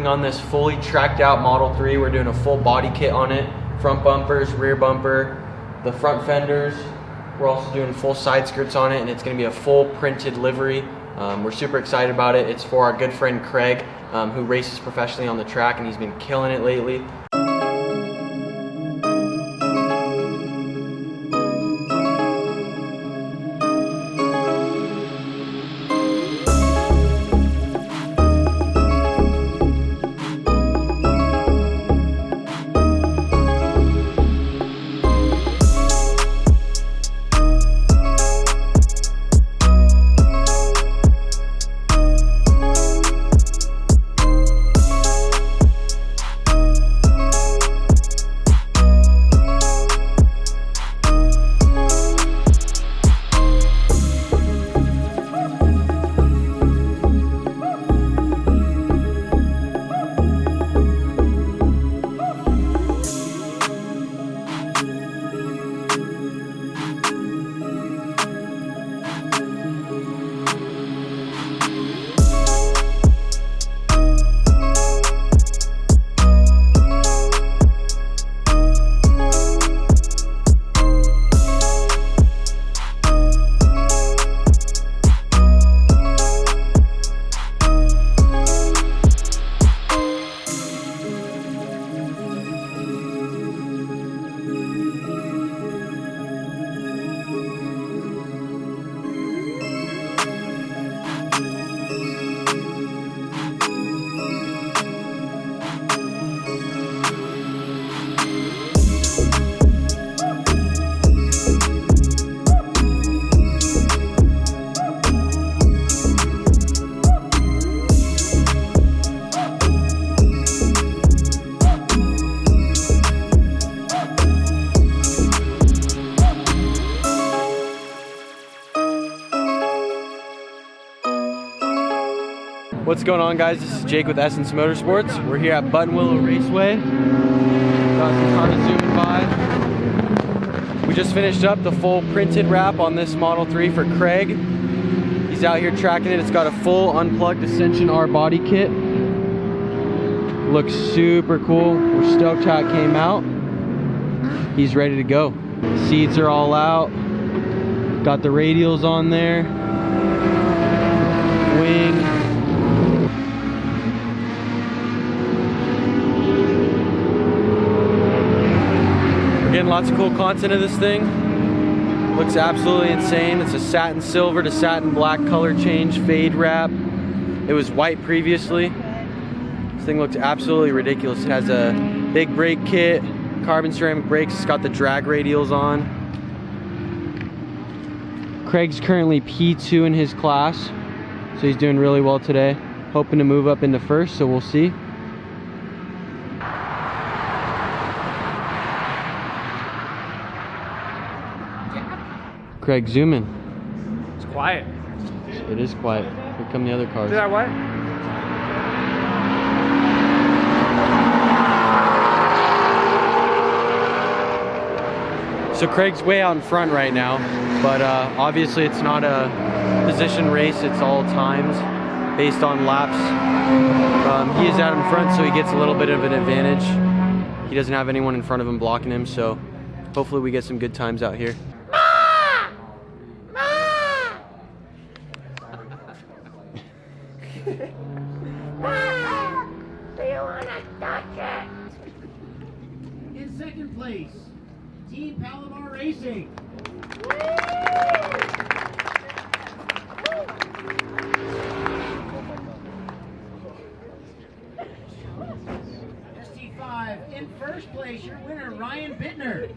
On this fully tracked out Model 3, we're doing a full body kit on it. Front bumpers, rear bumper, the front fenders. We're also doing full side skirts on it, and it's going to be a full printed livery. We're super excited about it. It's for our good friend Craig, who races professionally on the track, and he's been killing it lately. What's going on, guys? This is Jake with Essence Motorsports. We're here at Buttonwillow Raceway. Got some cars zooming by. We just finished up the full printed wrap on this Model 3 for Craig. He's out here tracking it. It's got a full Unplugged Acenceon R body kit. Looks super cool. We're stoked how it came out. He's ready to go. Seats are all out. Got the radials on there. Wing. Getting lots of cool content of this thing. Looks absolutely insane. It's a satin silver to satin black color change fade wrap. It was white previously. This thing looks absolutely ridiculous. It has a big brake kit, carbon ceramic brakes. It's got the drag radials on. Craig's currently P2 in his class, so he's doing really well today. Hoping to move up into first, so we'll see. Craig, zoom in. It's quiet. It is quiet. Here come the other cars. Is that what? So Craig's way out in front right now, but obviously it's not a position race. It's all times based on laps. He is out in front, so he gets a little bit of an advantage. He doesn't have anyone in front of him blocking him, so hopefully we get some good times out here. In second place, Team Palomar Racing. ST5 in first place, your winner Ryan Bittner.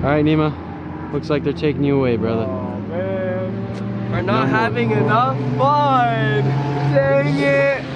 right, Nima. Looks like they're taking you away, brother. Oh man, we're not having enough fun. Dang it.